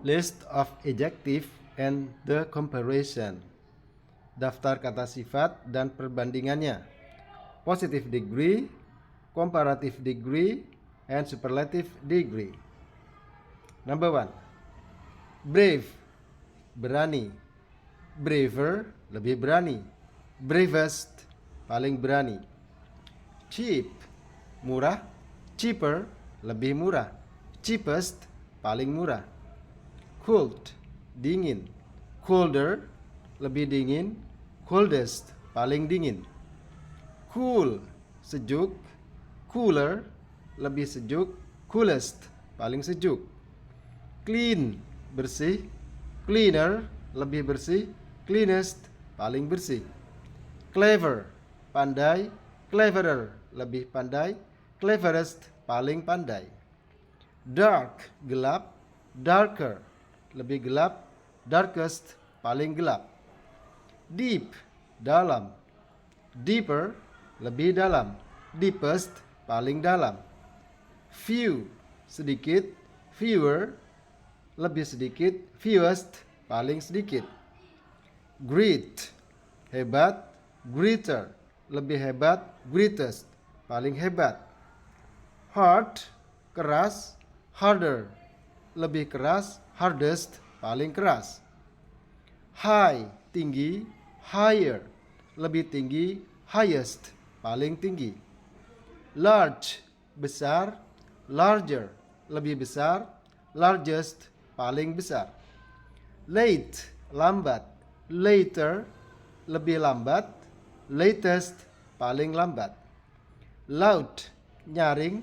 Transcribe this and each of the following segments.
List of adjective and the comparison. Daftar kata sifat dan perbandingannya. Positive degree, comparative degree, and superlative degree. Number 1. Brave, berani. Braver, lebih berani. Bravest, paling berani. Cheap, murah. Cheaper, lebih murah. Cheapest, paling murah. Cold, dingin. Colder, lebih dingin. Coldest, paling dingin. Cool, sejuk. Cooler, lebih sejuk. Coolest, paling sejuk. Clean, bersih. Cleaner, lebih bersih. Cleanest, paling bersih. Clever, pandai. Cleverer, lebih pandai. Cleverest, paling pandai. Dark, gelap. Darker, lebih gelap. Darkest, paling gelap. Deep, dalam. Deeper, lebih dalam. Deepest, paling dalam. Few, sedikit. Fewer, lebih sedikit. Fewest, paling sedikit. Great, hebat. Greater, lebih hebat. Greatest, paling hebat. Hard, keras. Harder, lebih keras. Hardest, paling keras. High, tinggi. Higher, lebih tinggi. Highest, paling tinggi. Large, besar. Larger, lebih besar. Largest, paling besar. Late, lambat. Later, lebih lambat. Latest, paling lambat. Loud, nyaring.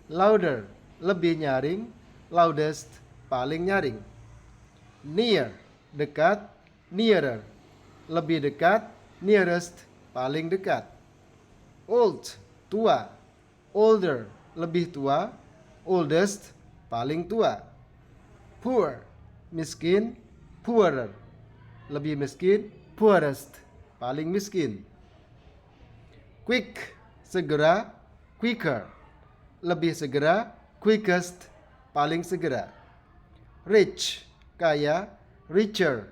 Louder, lebih nyaring. Loudest, paling nyaring. Near, dekat. Nearer, lebih dekat. Nearest, paling dekat. Old, tua. Older, lebih tua. Oldest, paling tua. Poor, miskin. Poorer, lebih miskin. Poorest, paling miskin. Quick, segera. Quicker, lebih segera. Quickest, paling segera. Rich, kaya. Richer,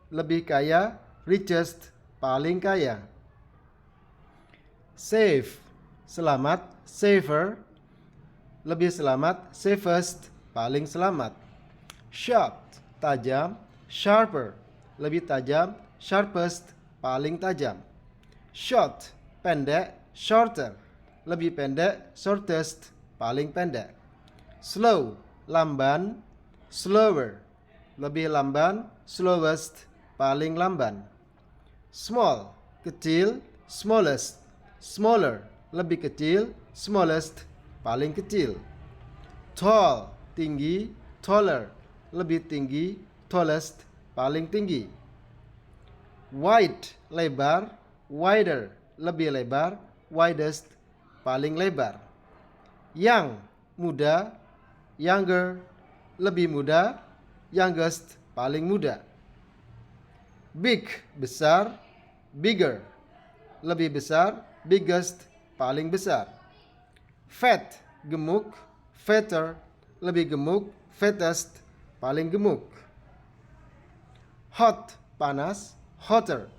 lebih kaya. Richest, paling kaya. Safe, selamat. Safer, lebih selamat. Safest, paling selamat. Sharp, tajam. Sharper, lebih tajam. Sharpest, paling tajam. Short, pendek. Shorter, lebih pendek. Shortest, paling pendek. Slow, lamban. Slower, lebih lamban. Slowest, paling lamban. Small, kecil. Smallest, smaller, lebih kecil. Smallest, paling kecil. Tall, tinggi. Taller, lebih tinggi. Tallest, paling tinggi. Wide, lebar. Wider, lebih lebar. Widest, paling lebar. Young, muda. Younger, lebih muda. Youngest, paling muda. Big, besar. Bigger, lebih besar. Biggest, paling besar. Fat, gemuk. Fatter, lebih gemuk. Fattest, paling gemuk. Hot, panas. Hotter,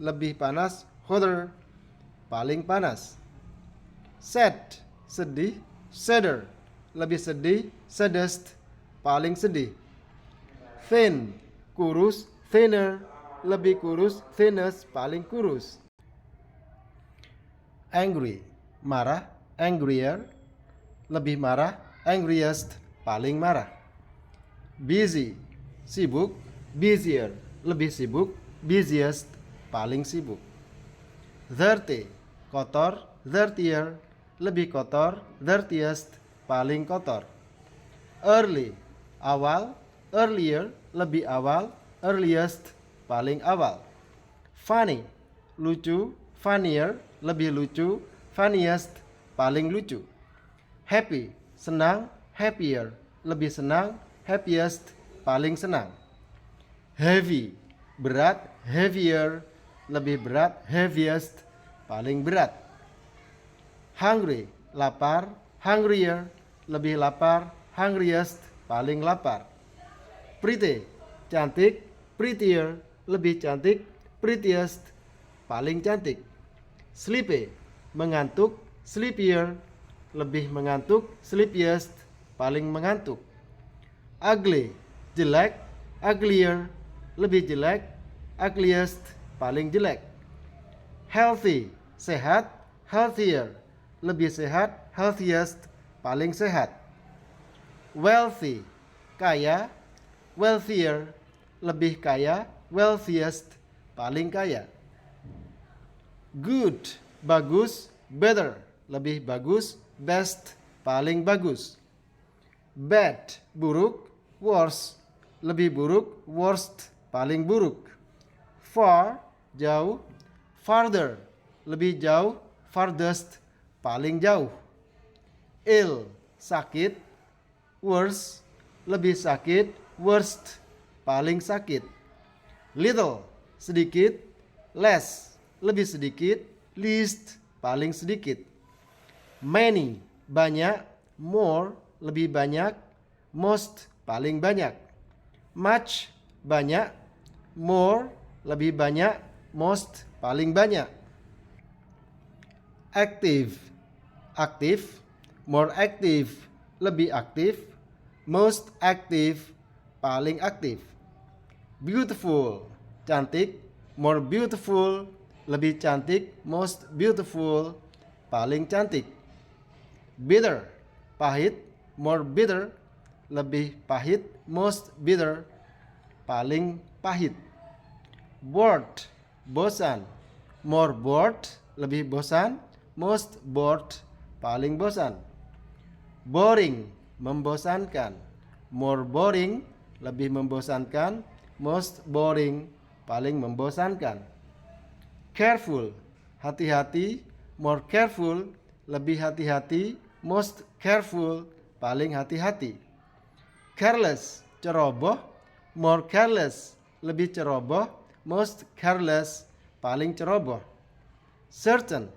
lebih panas. Hotter, paling panas. Sad, sedih. Sadder, lebih sedih. Saddest, paling sedih. Thin, kurus. Thinner, lebih kurus. Thinnest, paling kurus. Angry, marah. Angrier, lebih marah. Angriest, paling marah. Busy, sibuk. Busier, lebih sibuk. Busiest, paling sibuk. Dirty, kotor. Dirtier, lebih kotor. Dirtiest, paling kotor. Early, awal. Earlier, lebih awal. Earliest, paling awal. Funny, lucu. Funnier, lebih lucu. Funniest, paling lucu. Happy, senang. Happier, lebih senang. Happiest, paling senang. Heavy, berat. Heavier, lebih berat. Heaviest, paling berat. Hungry, lapar. Hungrier, lebih lapar. Hungriest, paling lapar. Pretty, cantik. Prettier, lebih cantik. Prettiest, paling cantik. Sleepy, mengantuk. Sleepier, lebih mengantuk. Sleepiest, paling mengantuk. Ugly, jelek. Uglier, lebih jelek. Ugliest, paling jelek. Healthy, sehat. Healthier, lebih sehat. Healthiest, paling sehat. Wealthy, kaya. Wealthier, lebih kaya. Wealthiest, paling kaya. Good, bagus. Better, lebih bagus. Best, paling bagus. Bad, buruk. Worse, lebih buruk. Worst, paling buruk. Far, jauh. Farther, lebih jauh. Farthest, paling jauh. Ill, sakit. Worse, lebih sakit. Worst, paling sakit. Little, sedikit. Less, lebih sedikit. Least, paling sedikit. Many, banyak. More, lebih banyak. Most, paling banyak. Much, banyak. More, lebih banyak. Most, paling banyak. Active, aktif. More active, lebih aktif. Most active, paling aktif. Beautiful, cantik. More beautiful, lebih cantik. Most beautiful, paling cantik. Bitter, pahit. More bitter, lebih pahit. Most bitter, paling pahit. Bored, bosan. More bored, lebih bosan. Most bored, paling bosan. Boring, membosankan. More boring, lebih membosankan. Most boring, paling membosankan. Careful, hati-hati. More careful, lebih hati-hati. Most careful, paling hati-hati. Careless, ceroboh. More careless, lebih ceroboh. Most careless, paling ceroboh. Certain,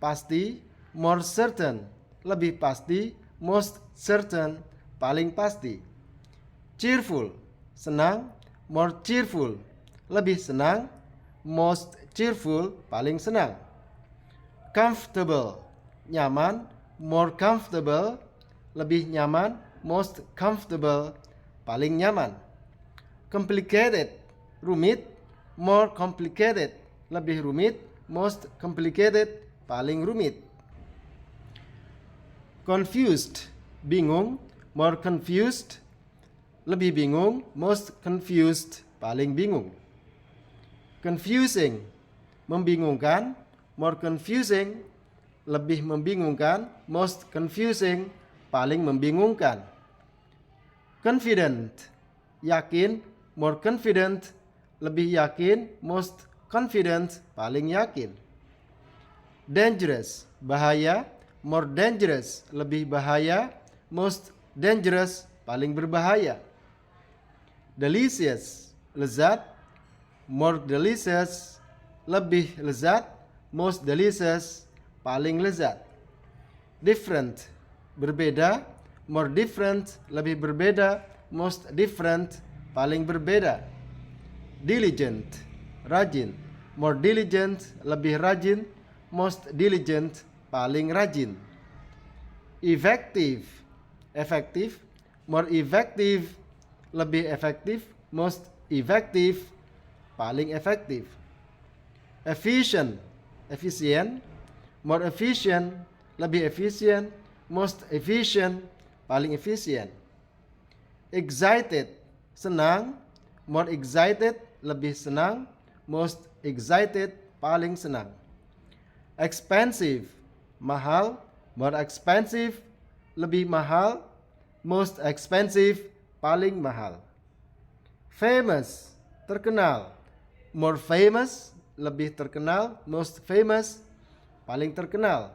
pasti. More certain, lebih pasti. Most certain, paling pasti. Cheerful, senang. More cheerful, lebih senang. Most cheerful, paling senang. Comfortable, nyaman. More comfortable, lebih nyaman. Most comfortable, paling nyaman. Complicated, rumit. More complicated, lebih rumit. Most complicated, paling rumit. Confused, bingung. More confused, lebih bingung. Most confused, paling bingung. Confusing, membingungkan. More confusing, lebih membingungkan. Most confusing, paling membingungkan. Confident, yakin. More confident, lebih yakin. Most confident, paling yakin. Dangerous, bahaya. More dangerous, lebih bahaya. Most dangerous, paling berbahaya. Delicious, lezat. More delicious, lebih lezat. Most delicious, paling lezat. Different, berbeda. More different, lebih berbeda. Most different, paling berbeda. Diligent, rajin. More diligent, lebih rajin. Most diligent, paling rajin. Effective, efektif. More effective, lebih efektif. Most effective, paling efektif. Efficient, efisien. More efficient, lebih efisien. Most efficient, paling efisien. Excited, senang. More excited, lebih senang. Most excited, paling senang. Expensive, mahal. More expensive, lebih mahal. Most expensive, paling mahal. Famous, terkenal. More famous, lebih terkenal. Most famous, paling terkenal.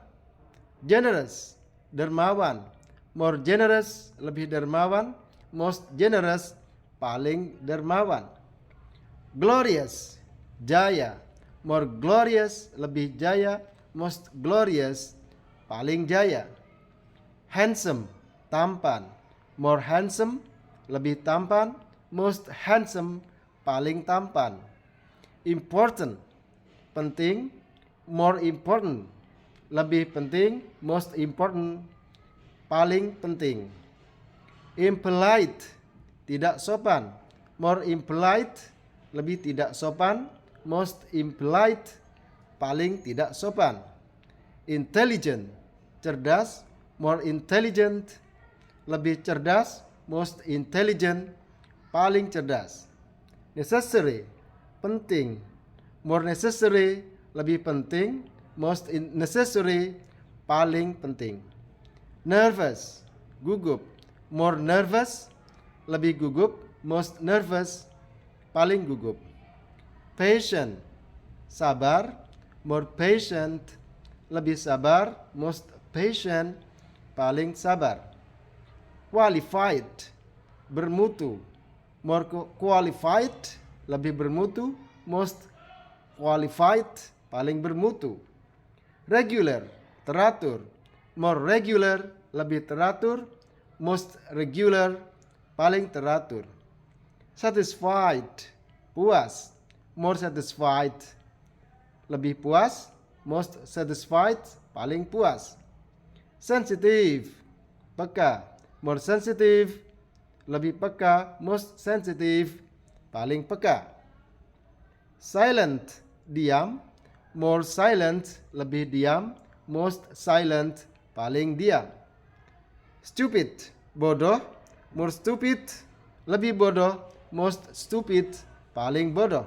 Generous, dermawan. More generous, lebih dermawan. Most generous, paling dermawan. Glorious, jaya. More glorious, lebih jaya. Most glorious, paling jaya. Handsome, tampan. More handsome, lebih tampan. most handsome, paling tampan. Important, penting, more important, lebih penting, most important, paling penting. Impolite, tidak sopan, more impolite, lebih tidak sopan, most impolite, paling tidak sopan. Intelligent, cerdas, more intelligent, lebih cerdas, most intelligent, paling cerdas. Necessary, penting, more necessary, lebih penting, most necessary, paling penting. Nervous, gugup, more nervous, lebih gugup, most nervous, paling gugup. Patient, sabar, more patient, lebih sabar, most patient, paling sabar. Qualified, bermutu, more qualified, lebih bermutu, most qualified, paling bermutu. Regular, teratur, more regular, lebih teratur, most regular, paling teratur. Satisfied, puas, more satisfied, lebih puas, most satisfied, paling puas. Sensitive, peka, more sensitive, lebih peka, most sensitive, paling peka. Silent, diam, more silent, lebih diam, most silent, paling diam. Stupid, bodoh, more stupid, lebih bodoh, most stupid, paling bodoh.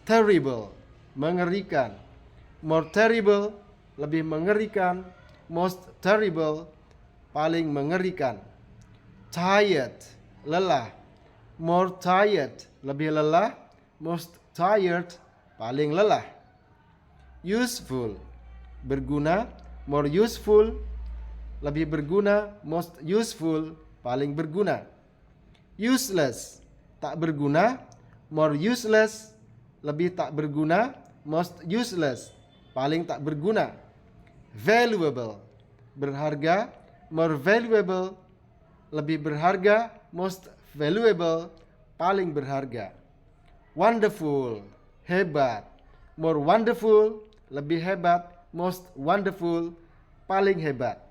Terrible, mengerikan, more terrible, lebih mengerikan, most terrible, paling mengerikan. Tired, lelah, more tired, lebih lelah, most tired, paling lelah. Useful, berguna, more useful, lebih berguna, most useful, paling berguna. Useless, tak berguna, more useless, lebih tak berguna, most useless, paling tak berguna. Valuable, berharga, more valuable, lebih berharga, most valuable, paling berharga. Wonderful, hebat, more wonderful, lebih hebat, most wonderful, paling hebat.